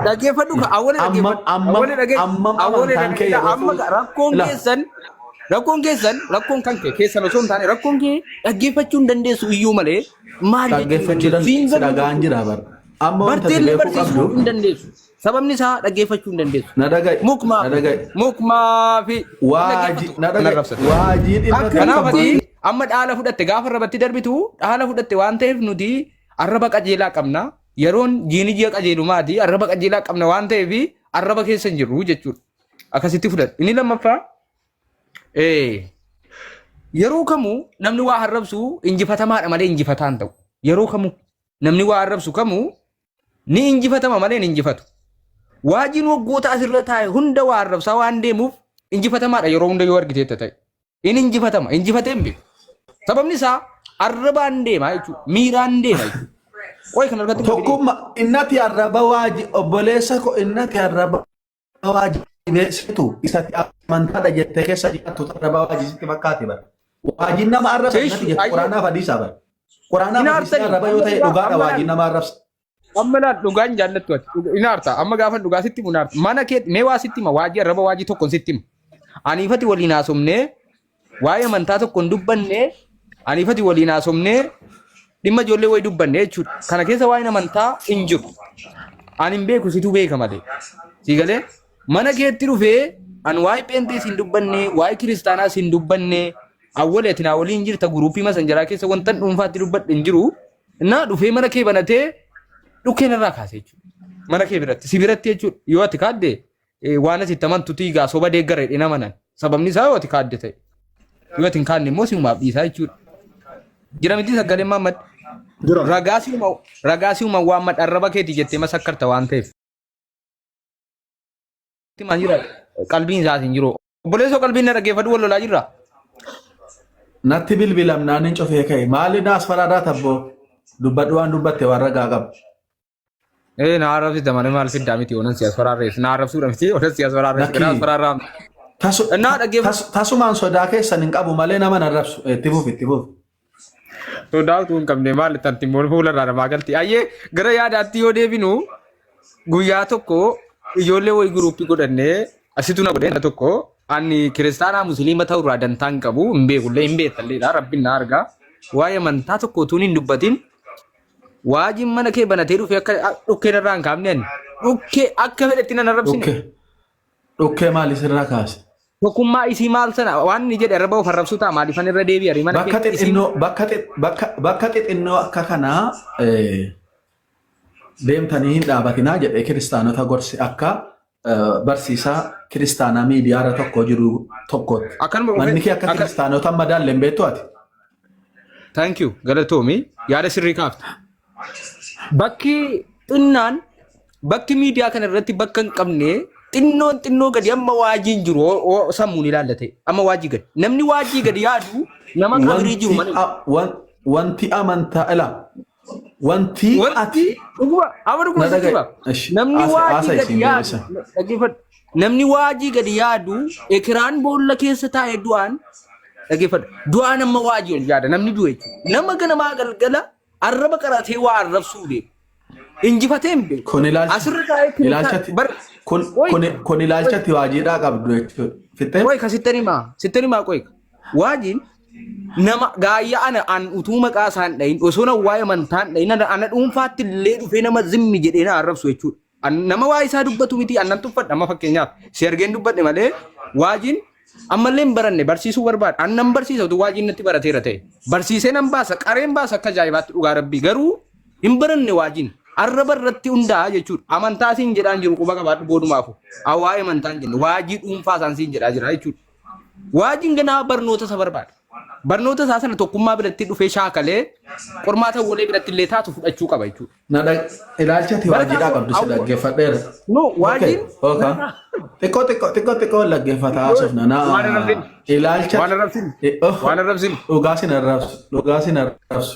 dhaggeeffadhu awwalee dhaggeeffadhu amma rakkoon keessan rakkoon kan keessan osoo hin taane rakkoon kee dhaggeeffachuu hin dandeessu iyyuu malee maal dhaggeeffachuu dhagaan jira bara amma wanta bartee barsiisuu hin dandeessu sababni isaa dhaggeeffachuu hin dandeessu mukmaa fi waajii kanaaf amma dhaala fudhatte gaafa arrabatti darbitu dhaala fudhatte waan ta'eef nuti arraba qajeelaa qabna yeroon jiini ji'a qajeelumaati arraba qajeelaa qabna waan ta'eef arraba keessa hin jirru jechuudha akkasitti fudhadhe inni lammaffaa yeroo kamuu namni waa arrabsu injifatamaadha malee injifataan ta'u yeroo kamuu namni waa arrabsu kamuu ni injifatama malee ni injifatu waajiin waggoota asirra taa'e hunda waa arrabsaa waan deemuuf injifatamaadha yeroo hunda yoo argiteetta ta'e inni injifatama injifateen beeku sababni isaa arrabaan deema jechuudha miiraan deema jechuudha way kan argatu tokkummaa innati arraba waaji obboleessa ko innati arraba waaji beesitu isatti amantaadha jettee keessa jiraattu arraba waaji sitti fakkaate bara waajiin nama arrabsa innati jettu quraanaaf hadiisaa bara quraanaaf hadiisaa arraba yoo ta'e dhugaadha waajiin nama arrabsa amma la dhugaan jaallattu inaarta amma gaafa dhugaa sitti munaarta mana kee mee waa sitti ma waajii arraba waajii tokkon sitti aniifati waliin haasofnee waa'ee amantaa tokkon dubbanne aniifati waliin haasofnee dhimma ijoollee way dubbanne jechuudha kana keessa waa'een amantaa hin jiru ani hin beeku situ beeka malee si galee mana keetti dhufee an waa'ee pheenxee sin dubbanne waa'ee kiristaanaa sin dubbanne awwaleetiin waliin jirta guruupii masanjaraa keessa wanta dhuunfaatti dubbadhe hin jiru innaa dhufee mana kee banatee dhukkeen irraa kaase jechuudha mana kee biratti si biratti jechuudha yoo ati kaadde waan asitti amantuutii gaa soba deeggaree dhina manan sababni isaa yoo ati kaadde ta'e yoo ati hin kaadne immoo simumaaf dhiisaa jechuudha jira miti sagalee Mahammad ragaa siuma waan madharraba keeti jettee masakkarta waan ta'eef maan jira qalbiin isaas hin jiru obboleessoo qalbiin na dhaggeeffadhu wal lolaa jirra natti bilbilamnaan hin cofee ka'e maali naas faraadaa tabboo dubbadhu waan dubbatte waan ragaa qabu na arrabsi damane maal fiddaa miti onan siyaas faraarrees na arrabsuudha miti onan siyaas faraarrees kanaaf faraarraa tasumaan sodaa keessan hin qabu malee nama arrabsu itti fuuf sodaatu hin qabne maal tanti mool fuularraa namaa galti ayyee gara yaadaatti yoo deebinu guyyaa tokko ijoollee wayi guruuppii godhannee asitu na godhee tokko ani kiristaanaa musliima ta'urraa dantaa hin qabu hin beekullee hin beektalleedha rabbiin na argaa waa'ee amantaa tokko utuun hin dubbatin waajiin mana kee banatee dhufee akka dhukkeen irraa hin kaafne ani dhukkee akka fedhetti nan arrabsine dhukkee maali sirraa kaase tokkummaa isii maal sana waan inni jedhe arraba of arrabsuu ta'a maaliifan irra deebi'e ari mana bakka xixinnoo akka kanaa deemtanii hin dhaabatinaa jedhee kiristaanota gorsi akka barsiisaa kiristaanaa miidiyaarra tokko jiru tokkotti manni kee akka kiristaanota madaalleen beektu ati. Thank you galatoomi yaada sirrii kaafte. Bakki xinnaan bakki miidiyaa kana irratti bakka hin qabne xinnoo gadi amma waajiin jiru sammuun ilaallate amma waajii gadi namni waajii gadi yaadu nama kabirii jiru malee. Wanti amantaa ilaa wanti ati namni waajii gadi yaadu ekiraan boolla keessa taa'e du'aan du'aan amma waajii ol yaada namni du'e nama ganamaa galgala arraba qaratee waa arrabsuu deema injifatee hin beeku asirra taa'ee kun ilaalchatti waajiidhaa qabdu jechuudha. Qoy ka sittani maa qoy waajiin nama gaayyaa an utuu maqaa isaan dhayin osoo na waa'ee amantaan dhayin ana dhuunfaatti illee dhufee nama zimmi jedhee na arrabsu jechuudha. Nama waa isaa dubbatu miti annan tuffadha amma fakkeenyaaf si argeen dubbadhe malee waajiin ammallee hin baranne barsiisuu barbaada annan barsiisa utuu waajiin natti barateera ta'e barsiisee nan baasa qareen baasa akka ajaa'ibaatti dhugaa rabbii garuu hin baranne waajiin arraba irratti hundaa'a jechuudha. Amantaa siin jedhaan jiru quba qabaadhu boodumaafu waa'ee amantaan jennu waajii dhuunfaa isaan siin jedhaa jira jechuudha. Waajiin ganaa barnoota isa barbaada. Barnoota isaa sana tokkummaa biratti dhufee shaakalee qormaata walee biratti illee taatu fudhachuu qaba jechuudha. Ilaalchatti waajiidhaa qabdu si dhaggeeffadheera. No waajiin. Xiqqoo dhaggeeffataa haasofna. Waan arrabsin. Dhugaa sin arrabsu.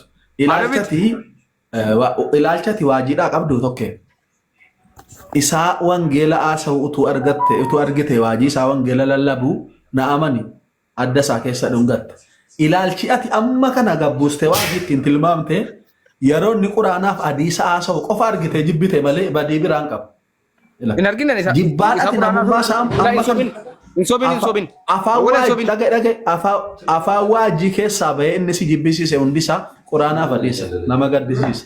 Ilaalchatti waajiidhaa qabdu tokkee. Isaa wangeela haasa'u utuu argite waajii isaa wangeela lallabu na amani adda isaa keessa dhungatte. Ilaalchi ati amma kana gabbuuste waajii ittiin tilmaamte yeroo inni quraanaaf hadiisa haasa'u qofa argite jibbite malee badii biraan qabu. In argina isa. Jibbaadhaati namummaa isaa amma Hin sobin. afaan waajjii keessaa bahee inni si jibbisiise hundisaa quraanaa fadhiisa nama gaddisiisa.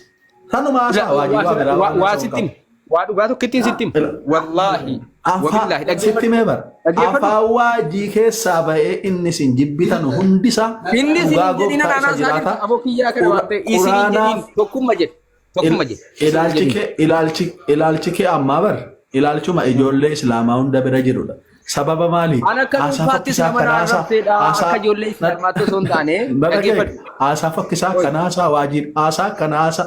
Kanuma haasaa waajjii waa biraa waa sittin. Waa dhugaa tokkittiin sittin. Wallaahi. Wabillahi. Sitti mee bara. Afaan waajjii keessaa bahee inni sin jibbitan hundisaa Inni sin jedhina naanaa isaa aboo kiyyaa kana waan ta'e isin jedhin tokkumma jedhe. Tokkumma jedhe. Ilaalchi kee ammaa bara. Ilaalchuma ijoollee islaamaa hunda bira jirudha. Sababa maali? Haasaa fokkisaa kanaasaa waajiin haasaa kanaasaa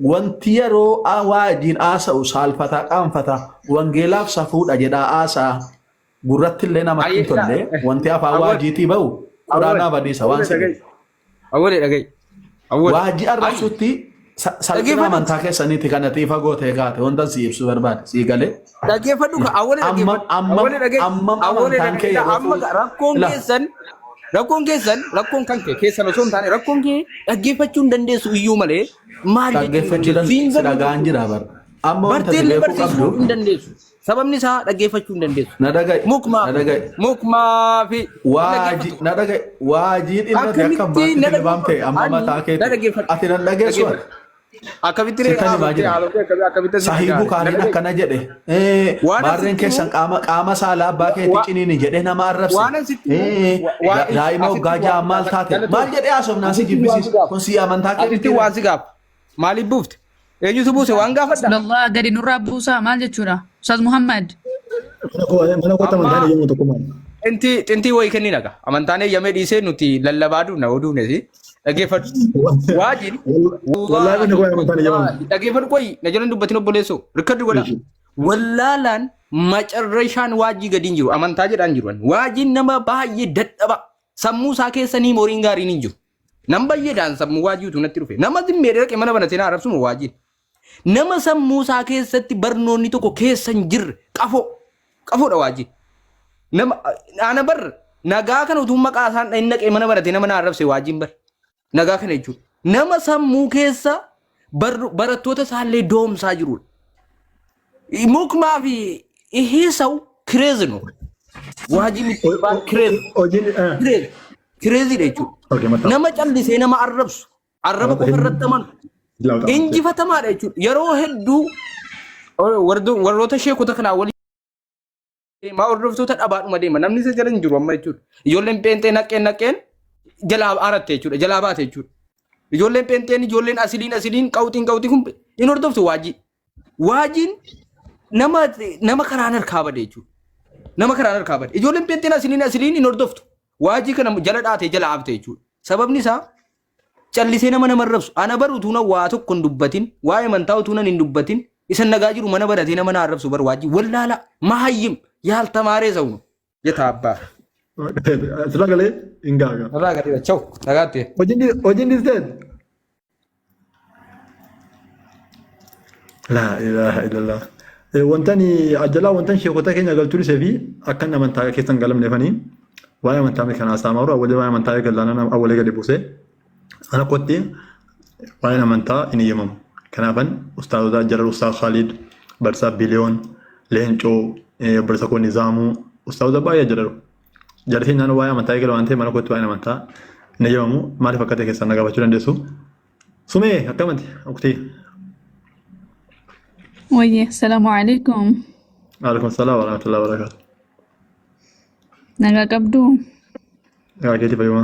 wanti yeroo waajiin haasa'u saalfataa qaanfataa wangeelaaf safuudha jedhaa haasaa gurratti illee namatti hin tolle wanti afaan waajiitii bahu quraanaa badiisa waan sirrii. Awwalee dhaga'i. Waajii arrabsutti salphina amantaa keessaniiti kana xiifa gootee kaate wanta si ibsu barbaade sii galee. Dhaggeeffadhu awwalee dhaggeeffadhu. Awwalee dhaggeeffadhu. Amma rakkoon kan kee keessan osoo hin taane rakkoon kee dhaggeeffachuu hin dandeessu iyyuu malee maal dhaggeeffachuu dhagaan jira bara. Amma wanta beekuu qabdu hin dandeessu. Sababni isaa dhaggeeffachuu hin dandeessu. Na dhaga'i. Mukmaa fi na dhaga'i. Waajii dhimmati akka baatti dilbaam ta'e amma mataa keetti ati nan dhageessu. Akkamitti Sahii Bukaariin akkana jedhe baarreen keessan qaama saalaa abbaa keetti ciniini jedhe nama arrabse daa'ima waggaa ja'a maal taate maal jedhee haasofnaa si jibbisiis kun si amantaa keetti waan si gaaf maaliif buufte eenyutu buuse waan gaafadha Allah gadi nurraa buusaa maal jechuudha Ustaz Muhammad mana kota amantaan eeyyamu tokko maal xintii wayii kenni naga amantaan eeyyamee dhiisee nuti lallabaaduu na oduunesi dhaggeeffadhu waajiin wallaahi mana kota amantaan eeyyamu dhaggeeffadhu qoyi na jalan dubbatiin obboleessoo rikkaddu godha wallaalaan macarrashaan waajii gadiin jiru amantaa jedhaan jiru waajiin nama baay'ee dadhaba sammuu isaa keessanii moriin gaariin hin jiru nama baay'eedhaan sammuu waajiitu natti dhufe nama zimmee dhaqee mana banateen arrabsuma waajiin nama sammuu isaa keessatti barnoonni tokko keessa hin jirre qafoodha waajiin nama ana bar nagaa kana utuu maqaa isaan dhahin naqee mana baratee nama na arrabse waajiin bar nagaa kana jechuudha nama sammuu keessa barattoota isaallee doomsaa jirudha. Mukmaa fi hiisau kireezi no waajiin kireezidha jechuudha nama callisee nama arrabsu arraba qofa irratti amanu injifatamaadha jechuudha yeroo hedduu warroota sheekota kanaa waliin maa hordoftoota dhabaadhuma deema namni isa jala hin jiru amma jechuudha ijoolleen pheenxee naqeen jalaa aratte jechuudha jalaa baate jechuudha ijoolleen pheenxeen ijoolleen asiliin qawxiin kun hin hordoftu waajiin nama karaan harkaa bade jechuudha nama karaan harkaa bade ijoolleen pheenxeen asiliin hin hordoftu waajii kana jala dhaate jala hafte jechuudha sababni isaa callisee nama arrabsu ana bar utuu waa tokko hin dubbatin waa'ee amantaa utuu hin dubbatin isan nagaa jiru mana baratee nama na arrabsu bar waajii wallaala mahayyim yaaltamaaree sawnu jetaabbaa sila galee hin gaaga irraa gadhiidha chaw nagaatti hojiin dhiisteen laa ilaaha illallah wantani ajalaa wantan sheekota keenya galchuu dhisee fi akkan amantaa keessan galamneefanii waa'ee amantaa kanaa saamaru awwalee waa'ee amantaa gallaanaa awwalee gadi buusee ana kotti waa'ee amantaa hin eeyyamamu kanaafan ustaazota jarar ustaaz Khalid Barsaa Biliyoon Leencoo Barsa Koon Nizaamuu ustaazota baay'ee jararu jarri naannoo waa'ee amantaa eegalu waan ta'eef mana kotti waa'ee amantaa hin eeyyamamu maaliif akka ta'e keessan nagaafachuu dandeessu sumee akkamatti uktii Wayye assalamu alaikum Waalaikum salaam wa rahmatullahi wa barakatuh nagaa qabdu nagaa keetii fayyuma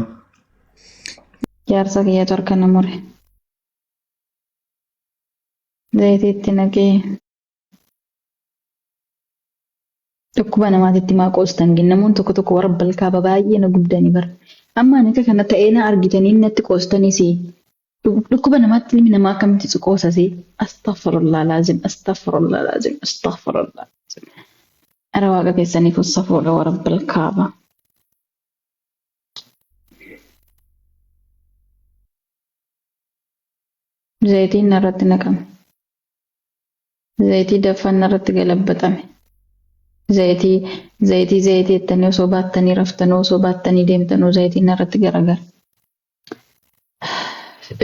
jaarsa kiyya torkana mure zayitiitti naqee dhukkuba namaatitti maa qoostan namoonni tokko warra balkaaba baay'ee na gubdanii bara amma ani kana ta'ee na argitanii natti qoostaniis dhukkuba namaatti ilmi namaa akkamitti qoosasee astaghfirullah laazim ara waaqa keessaniif safuudha warra balkaaba zayitiin narratti naqame zayitii dafan narratti galabbatame zayitii ettanii osoo baattanii raftanii osoo baattanii deemtanuu zayitiin narratti garagara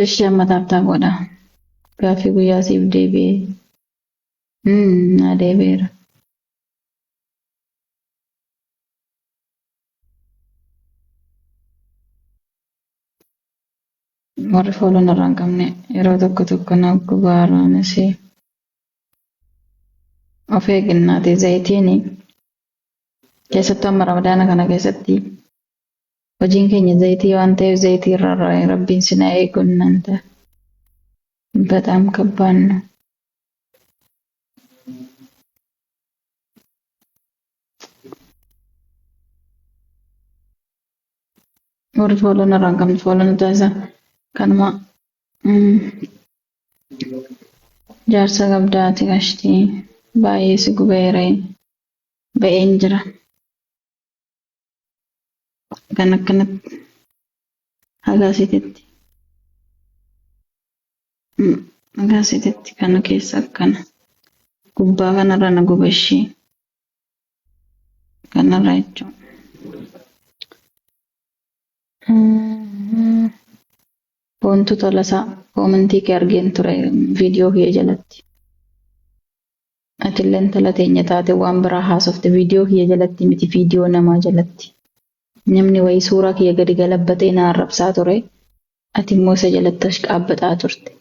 ishi amma taabtaa godha gaaffii guyyaa siif deebi'ee naa deebi'eera warri foolon irraa hin qabne yeroo tokko tokko na gubaaraanis of eeggannaati zayitiin keessattuu amma ramadaana kana keessatti hojiin keenya zayitii waan ta'eef zayitii irraa rabbiin si haa eegu እናንተ በጣም ከባድ ነው። warri foolon irraa hin qabne foolon taasisa kanuma jaarsa gabdaati gashtii baay'ee si gubeere ba'een jira kan akkanatti hagaasitetti kana keessa akkana gubbaa kanarra na gubashii kanarra jechuun boontu tolasaa koomentii kee argeen ture viidiyoo kee jalatti atillee intala teenya taate waan biraa haasofte viidiyoo kee jalatti miti viidiyoo namaa jalatti namni wayii suuraa kee gadi galabbatee na arrabsaa ture ati immoo isa jalatti ashqaabbataa turte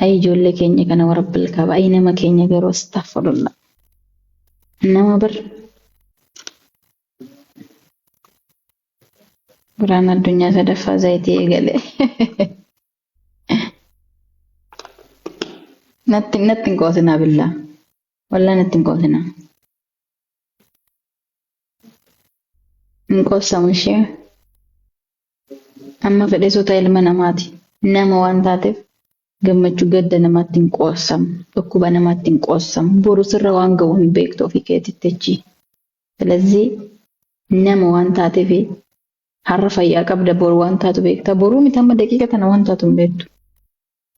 ay ijoollee keenya kana warabbil qaba ay nama keenya garuu astaghfirullah nama bir Buraan addunyaa sadaffaa zayitii eegale. Natti hin qoosinaa billaa. Wallaan natti hin qoosinaa. Hin qoossamu ishee. Amma fedheessota ilma namaati. Nama waan taateef gammachuu gadda namaatti hin qoossamu. Dhukkuba namaatti hin qoossamu. Boru sirra waan ga'u hin beektu ofii keetitti jechi. Silazii nama waan taateef har'a fayyaa qabda boru waan taatu beekta. Boruu miti amma daqiiqa tana waan taatu hin beektu.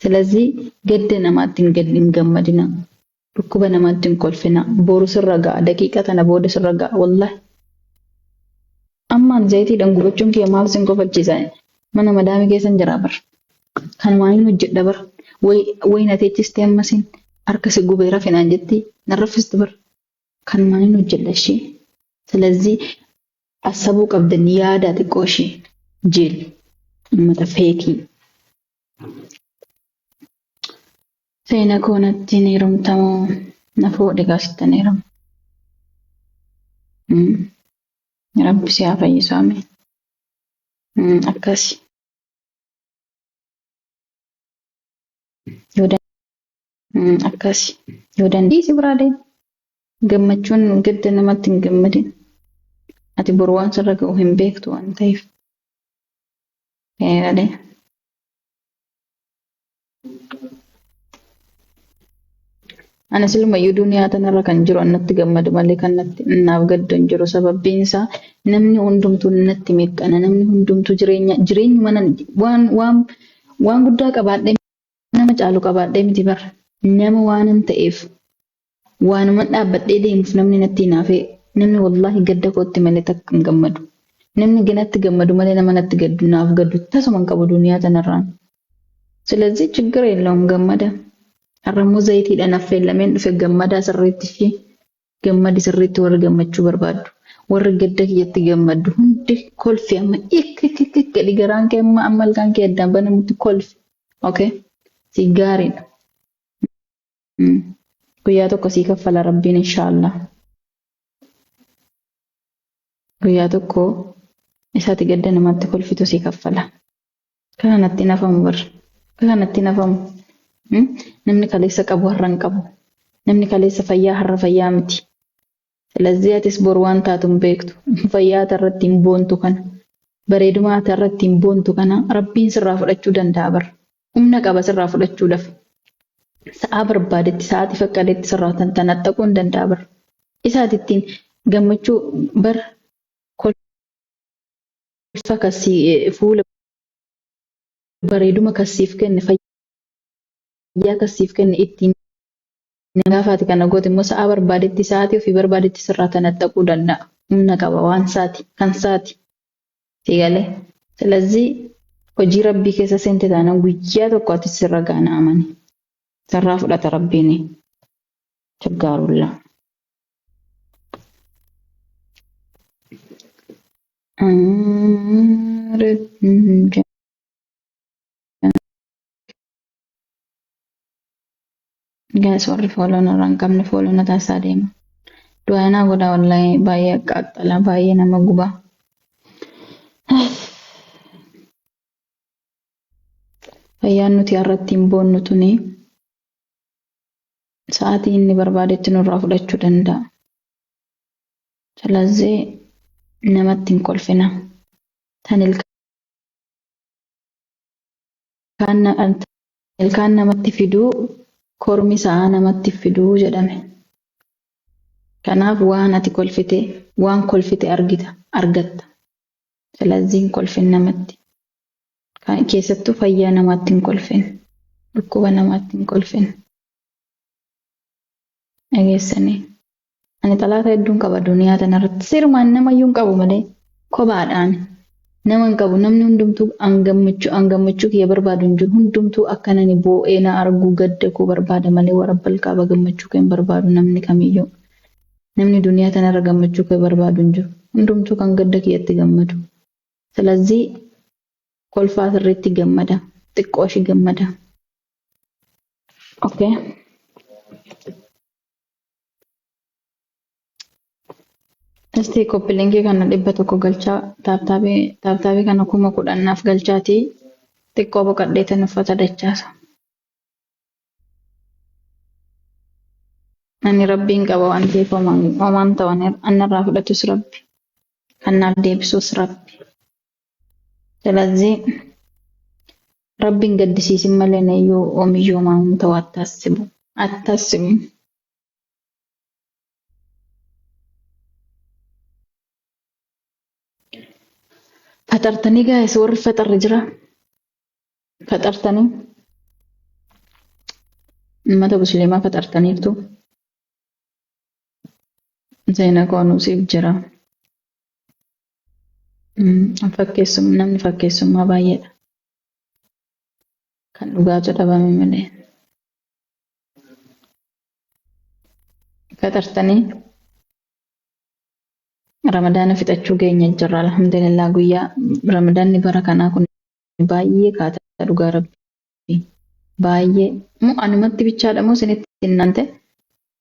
Silazii gadda namaatti hin gammadina. Dhukkuba namaatti hin kolfina. Boru sirra ga'a. Daqiiqa tana booda sirra ga'a. Wallahi. Ammaan zayitiidhaan gubachuun kee maal sin kofalchiisa? Mana madaamii keessan jira bar. Kan waan hojjedha bar. Wayina teechistee ammasiin harka si gubeera finaan jetti narrafisti bar. Kan waan hojjedha ishee. Silazii asabuu qabdan yaada xiqqoo ishee jeel uummata feekii. Seena koonatti ni hirumtamoo na fuudhe gaasittan hirum. Rabbi si haa fayyisu ameen. Akkasi. Akkasi. Yoo dandeessi biraa deemu. Gammachuun gadda namatti hin gammadin. Ati boru waan sirra ga'u hin beektu waan ta'eef. Eegalee. Ani silumayyuu duniyaa tanarra kan jiru annatti gammadu malee kan naaf gaddu hin jiru. Sababbiin isaa namni hundumtuu natti meeqana. Namni hundumtuu jireenyu mana waan guddaa qabaadhee nama caalu qabaadhee miti bara. Nama waanan ta'eef waanuma dhaabbadhee deemuuf namni natti hinaafee namni wallahi gadda kootti malee takka hin gammadu. Namni ganatti gammadu malee nama natti gaddu naaf gaddu tasuma hin qabu duniyaa tanarraan. Silazii chiggira yeellawum gammada. Har'ammoo zayitiidhaan affeellameen dhufe gammadaa sirriitti ishee gammadi sirriitti warri gammachuu barbaaddu. Warri gadda kiyyatti gammaddu hundi kolfi amma gadi garaan kee amma ilkaan kee addaan banamutti kolfi. Okay? Si gaariidha. Guyyaa tokko sii kaffala rabbiin inshaallah. Guyyaa tokko isaati gadda namatti kolfitu sii kaffala. Kanatti nafamu bar. Kanatti nafamu. Namni kaleessa qabu har'a hin qabu. Namni kaleessa fayyaa har'a fayyaa miti. Silazii atis boru waan taatu hin beektu. Fayyaa irratti hin boontu kana. Bareeduma irratti hin boontu kana rabbiin sirraa fudhachuu danda'a bar. Humna qaba sirraa fudhachuudhaaf. Sa'aa barbaadetti sa'aatii fakkaadetti sirraa tanaxxaquu hin danda'a bar. Isaatittiin gammachuu bar kolfa kasii fuula bareeduma kasiif kenne fayyaa kasiif kenne ittiin gaafaati kana goote immoo sa'aa barbaadetti sa'aatii ofii barbaadetti sirraa tanaxxaquu danda'a. Humna qaba waan saati kan saati. Sigalee. Silazii hojii rabbii keessa seente taanaan guyyaa tokko ati sirra gaana amani. Sirraa fudhata rabbiin. Chaggaarulla. Gaas warri fooloon irraa hin qabne fooloon taasaa deema. Du'aanaa godhaa wallahi baay'ee qaxxala baay'ee nama guba. Fayyaan nuti irratti hin boonnu tuni sa'aatii inni barbaadetti nurraa fudhachuu danda'a. Salazee namatti hin kolfina. Tan ilkaan namatti fiduu kormi sa'aa namatti fiduu jedhame. Kanaaf waan ati kolfite waan kolfite argatta. Salazii hin kolfin namatti. Keessattuu fayyaa namaatti hin kolfin. Dhukkuba namaatti hin kolfin. Dhageessanii. Ani xalaata hedduun qaba duniyaa tanarratti. Sirmaan namayyuu hin qabu malee kophaadhaan nama hin qabu. Namni hundumtuu gammachuu kiyya barbaadu hin jiru. Hundumtuu akka nani boo'ee na arguu gadda koo barbaada malee warra balqaaba gammachuu kee hin barbaadu namni kamiyyuu. Namni duniyaa tanarra gammachuu kee barbaadu hin jiru. Hundumtuu kan gadda kiyyatti gammadu. Salazii kolfaa sirriitti gammada. Xiqqoo ishii gammada. Okay. Isti koppilinkii kana 100 galchaa taaptaabii kana 10,000 galchaatii xiqqoo boqadheetan uffata dachaasa. Ani rabbiin qaba waan ta'eef homaan ta'an annarraa fudhatus rabbi. Kannaaf deebisus rabbi. Salazii rabbiin gaddisiisin malee nayyuu oomiyyuu maan ta'u attasibu. Faxartanii gaa'es warri faxarri jira. Faxartanii uummata musliimaa faxartaniirtu. Seenaa koonuusiif jira. Namni fakkeessummaa baay'eedha. Kan dhugaatu dhabame malee. Faxartanii Ramadaana fixachuu keenya jirra. Alhamdulillah guyyaa Ramadaanni bara kanaa kun baay'ee kaataa dhugaa rabbi. Baay'ee anumatti bichaadha moo isinitti hinnante?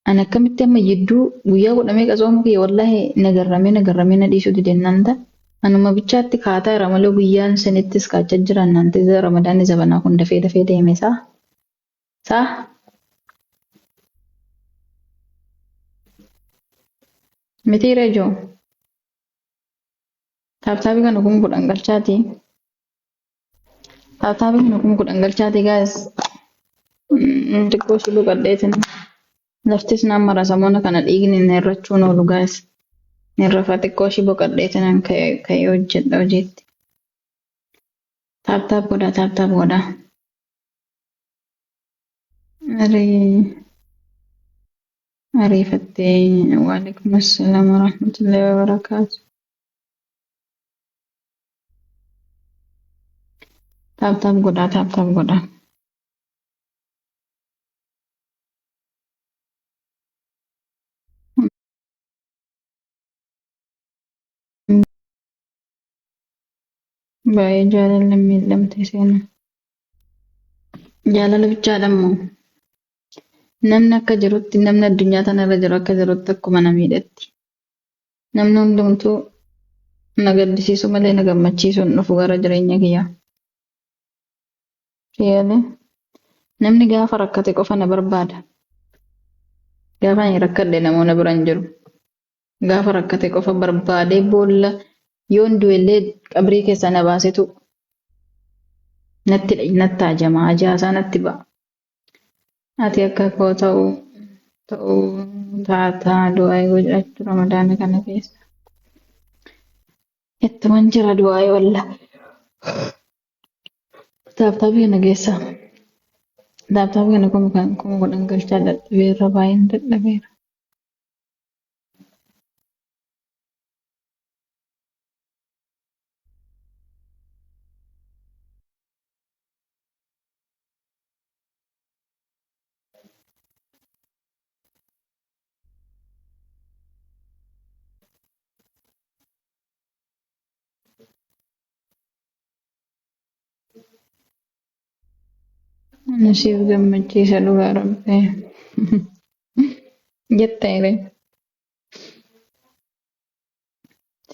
Ani akkamitti amma jidduu guyyaa godhamee qasoomuu kiyya wallahi nagarramee na dhiisuu didennanta. Anuma bichaatti kaataa irra malee guyyaan isinittis kaachaa jiran nante Ramadaanni zabanaa kun dafee deeme saa? Miti reejoo. Taaptaabii kana 10,000 galchaatii. Taaptaabii kana 10,000 galchaatii gaa'es xiqqoo ishii boqadheetin. Laftis naan marasamoota kana dhiigni inni irrachuun oolu gaa'es. Nirrafa xiqqoo ishii boqadheetin ka'ee hojjedha hojiitti. Taaptaap godhaa. Ariifattee waalaikum assalaam warahmatullahi wabarakaatu. Taaptaap godhaa. Baay'ee jaalala miidhamte seenaa. Jaalala bichaadhammoo. Namni akka jirutti namni addunyaa tanarra jiru akka jirutti akkuma na miidhatti. Namni hundumtuu na gaddisiisu malee na gammachiisu hin dhufu gara jireenya kiyyaa. Namni gaafa rakkate qofa na barbaada. Gaafa ani rakkadhe namoota bira hin jiru. Gaafa rakkate qofa barbaadee boolla yoon du'ellee qabrii keessa na baasetu natti hajamaa ajaasaa natti ba'a. Ati akka koo ta'uu taataa du'aayii godhachuu Ramadaana kana keessa. Ittuman jira du'aayii walla. Taaptaabii kana keessa. Taaptaabii kana 10,000 galchaa dadhabeera baay'een dadhabeera. Nasiif gammachiisa dhugaa rabbee. Jetteere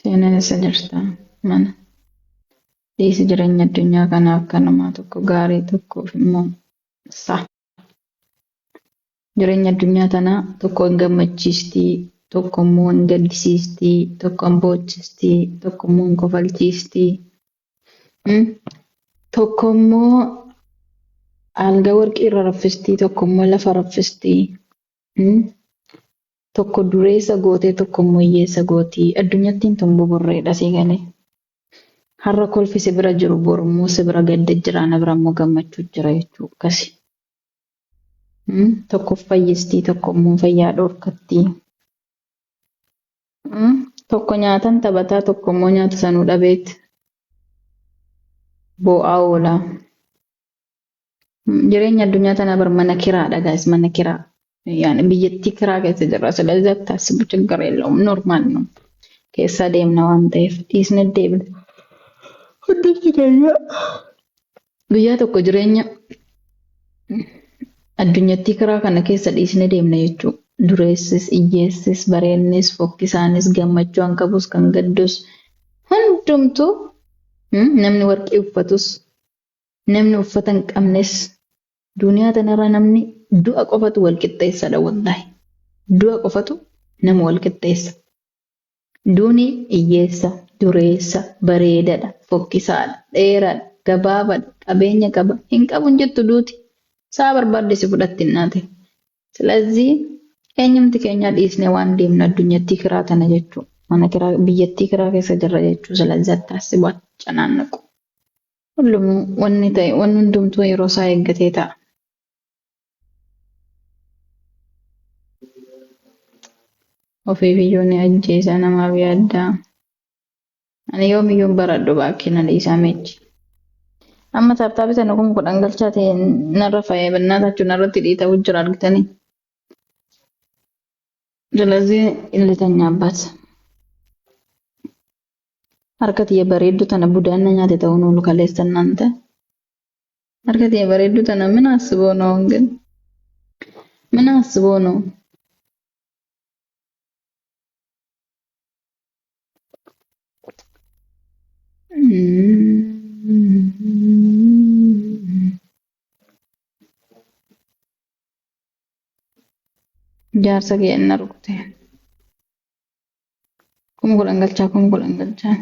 seenaan isa jirta mana dhiisi jireenya addunyaa kanaa akka namaa tokko gaarii tokkoof immoo sa jireenya addunyaa tanaa tokko hin gammachiistii tokko immoo hin gaddisiistii tokko hin boochistii tokko immoo hin kofalchiistii tokko immoo alga warqii irra raffistii tokko immoo lafa raffistii tokko dureessa gootee tokko immoo hiyyeessa gootii addunyattiin tun buburreedha sii galee har'a kolfi si bira jiru borummoo si bira gadda jira na bira immoo gammachuu jira jechuu akkasi tokko fayyistii tokko immoo fayyaa dhorkattii tokko nyaatan taphataa tokko immoo nyaata sanuu dhabeet boo'aa oola jireenya addunyaa tanaa bar mana kiraadha gaas mana kiraa yani biyyattii kiraa keessa jirra ስለዚህ አታስቡ ችግር የለውም ኖርማል ነው keessa deemna waan ta'eef dhiisne deebina hundumti keenya guyyaa tokko jireenya addunyattii kiraa kana keessa dhiisne deemna jechuu dureessis hiyyeessis bareednis fokkisaanis gammachuu kan qabus kan gaddus hundumtu namni warqii uffatus namni uffata hin qabnes duniyaa tanarra namni du'a qofatu wal qixxeessadha wallahi du'a qofatu nama wal qixxeessa duuni hiyyeessa dureessa bareedadha fokkisaadha dheeraadha gabaabaadha qabeenya qaba hin qabun jettu duuti saa barbaadde si fudhatti hinnaate ስለዚህ eenyumti keenya dhiisne waan deemna addunyattii kiraa tana jechuu mana kiraa biyyattii kiraa keessa jirra jechuu ስለዚህ አታስቡ አትጨናነቁ ሁሉም wanni ta'e wanni hundumtuu yeroo isaa eeggatee ta'a ofii biyyoonni ajjeesa namaaf yaaddaa ani yoomiyyuun baradhu baakina dhiisaa meechi amma taaptaabii sana kun kudhan galchaa ta'e narra fa'ee bannaatachuu narratti dhiita'u jira argitanii ስለዚህ illetanyaaባት harka tiyya bareeddu tana budaanna nyaate ta'uun oolu kaleessan naante harka tiyya bareeddu tana ምን አስበው ነው ግን ምን አስበው ነው jaarsa keenna rukute kun kudhan galchaa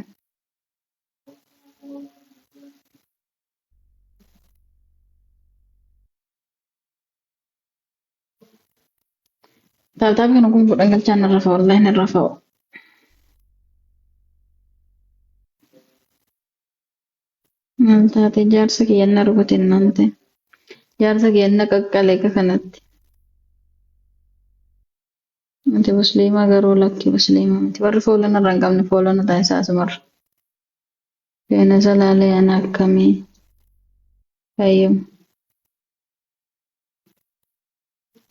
taaptaabii kana kun kudhan galchaa narra fa'a wallahi narra fa'a taate jaarsa keenna rukute nante jaarsa keenna qaqqalee kanatti Nanti musliima garuu lakki musliima miti warri foolon irra hin qabne foolon ta'a isaasumarra feena salaalee ana akkamii fayyamu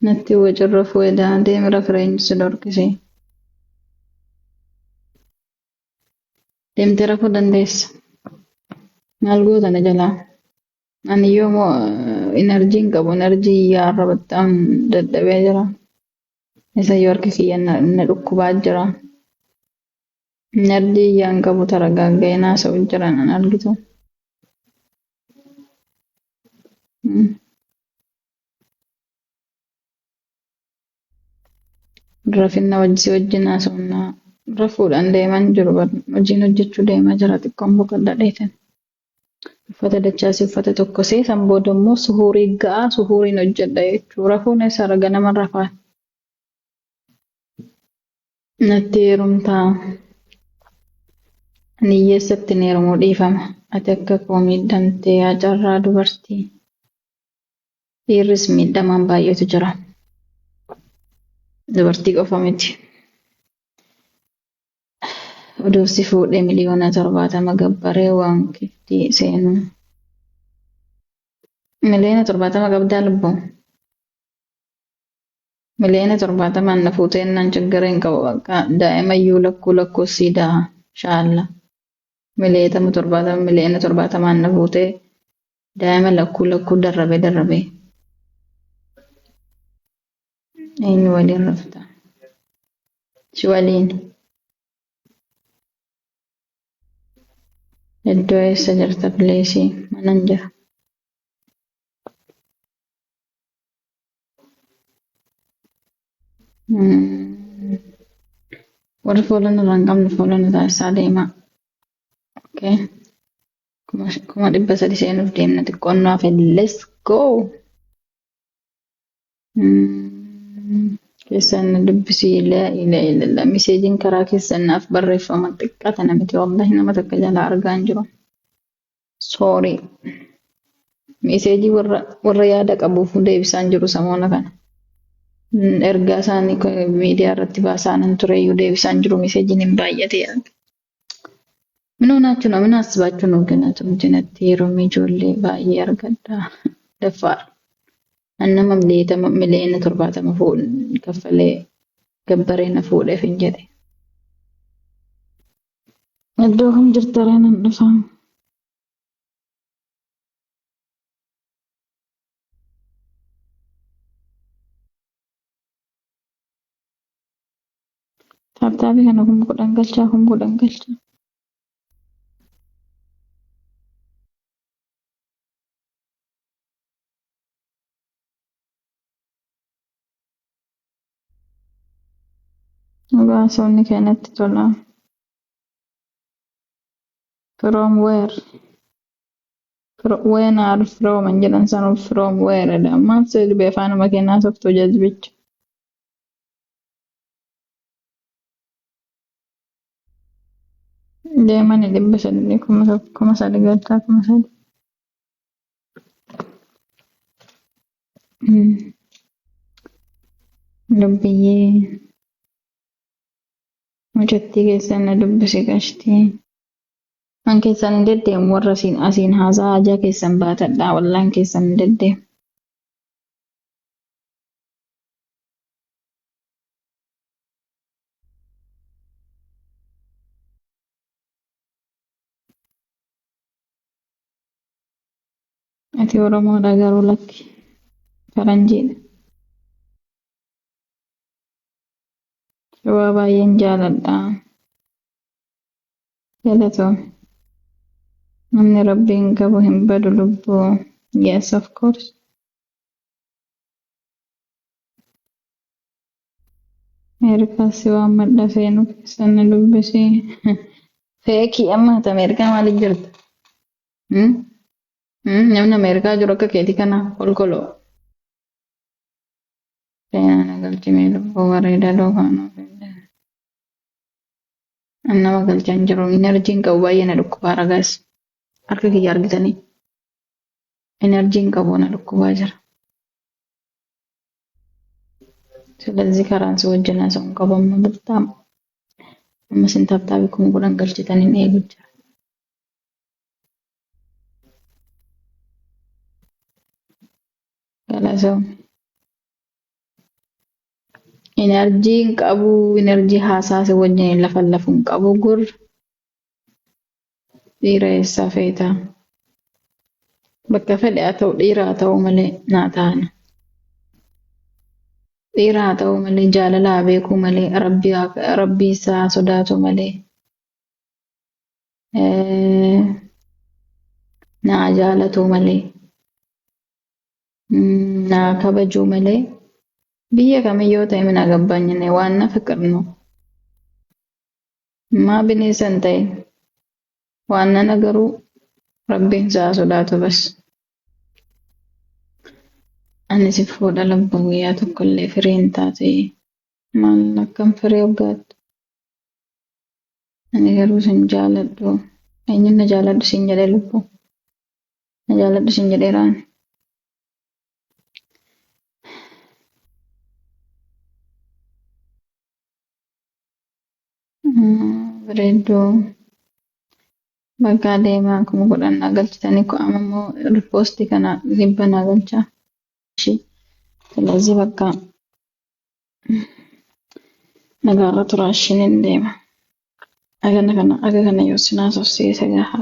natti wajirra fuudhaa deemi rafreenyi si dhorkisee deemtee rafuu dandeessa maal gootana jalaa ani yoo enerjii hin qabu enerjii yaarra battaan dadhabee jira. Isa yorki kiyya na dhukkubaa jira. Enerjii yaan qabu taragaagee naasa'u jira nan argitu. Rafinna wajjin haasa'unnaa rafuudhaan deeman jiru hojiin hojjechuu deemaa jira xiqqoon boqodha dheetan. Uffata dachaasii uffata tokko seesan booda immoo suhuurii ga'aa suhuuriin hojjedha jechuu rafuun isa raga nama rafaa. Natti heerumtaa ani hiyyeessatti ni heerumuu dhiifama ati akka koo miidhamtee yaa carraa dubartii dhiirris miidhamaan baay'eetu jira dubartii qofa miti oduusi fuudhee miliyoona 70 gabbaree waan kiftii seenu miliyoona 70 qabdaa lubbuu miliyoona 70 na fuutee naan chiggareen qabu bakka daa'imayyuu lakkuu siidaa shaalla miliyoona 70 na fuutee daa'ima lakkuu darrabee eenyu waliin rafta? Si waliin iddoo eessa jirta pileesii? Manan jira. Warri fuulana irraa hin qabne fuulana taasisaa deemaa. Okay. 300 seenuuf deemna xiqqoonnoo hafe. Let's go! Keessan na dubbisii ilaa miseejiin karaa keessan naaf barreeffama xiqqaata namiti wallahi nama takka jalaa argaa hin jiru. Sorry. Miseejii warra yaada qabuuf deebisaan jiru samoona kana. Ergaa isaanii miidiyaa irratti baasaanan tureyyuu deebisaan jiru miseejiin hin baay'ate yaada. ምን ሆናችሁ ነው? ምን አስባችሁ ነው? ግን አትምጭነት የሮሚ ጆሌ ባየ አርገዳ ደፋር እነማ ሚሊየን ተርባታ መፎል ከፈለ ገበሬ ነፎል ፍንጀደ እዶሁም ጅርተረን እንፋ ታብታቢ ከነኩም ኩዳንገልቻ Soonni keenyatti tola. From where? When are from and jedhan sanuuf from where dha. Maaf sedhi beefaanuma keenyaa softuu jajbicha. Deemani 300 kuma sadi galtaa kuma sadi. Dubbiyyee. Hojjettii keessan na dubbisi qashtii. An keessan hin deddeemu warra asiin haasaa ajaa keessan baatadhaa wallaan keessan hin deddeemu. Ati Oromoodha garuu lakki faranjiidha. Shawaa baay'een jaaladha. Galatoo. Namni rabbiin qabu hin badu lubbuu. Yes, of course. Ameerikaa si waan madda feenu keessan na dubbisii. Feekii amma ati Ameerikaa maaliif jirta? Namni Ameerikaa jiru akka keetii kana kolkoloo. Seenaa na galchimee lubbuu bareedaa doofaanoo fedha. Nama galchan jiru enerjiin qabu baay'ee na dhukkubaa ragaas. Harka kiyya argitanii. Enerjiin qabu na dhukkubaa jira. ስለዚህ ከራንስ ወጀና ሰው ቀበም በጣም መስን ታብታቢ ኩን ጉዳን ገልጭተን እየጉጃ ገላሰው ኢነርጂን ቀቡ ኢነርጂ ሐሳስ ወጀን ለፈለፉን ቀቡ ጉር ዲሬሳ ፌታ በከፈል ያተው ዲራተው መለ ናታን dhiiraa ta'uu malee jaalalaa beekuu malee rabbii isaa sodaatu malee naa jaalatuu malee naa kabajuu malee biyya kamiyyoo ta'e min agabbanyine waan na fiqirnu maa bineensan ta'e waan nana garuu rabbiin isaa sodaatu bas. Ani si fuudha lubbuu guyyaa tokkollee firii hin taate maal akkam firii hoggaattu. Ani garuu sin jaaladhu. Eenyuun na jaaladhu sin jedhee lubbuu. Na jaaladhu sin jedheeraan. Bareedduu. Bakka adeemaa kuma godhannaa galchitanii ko'ama immoo riippoostii kana dhibba naa galchaa. ስለዚህ በቃ ነጋራ ቱራሽን እንደማ አገነ ከነ yoosinaas of seesa gaha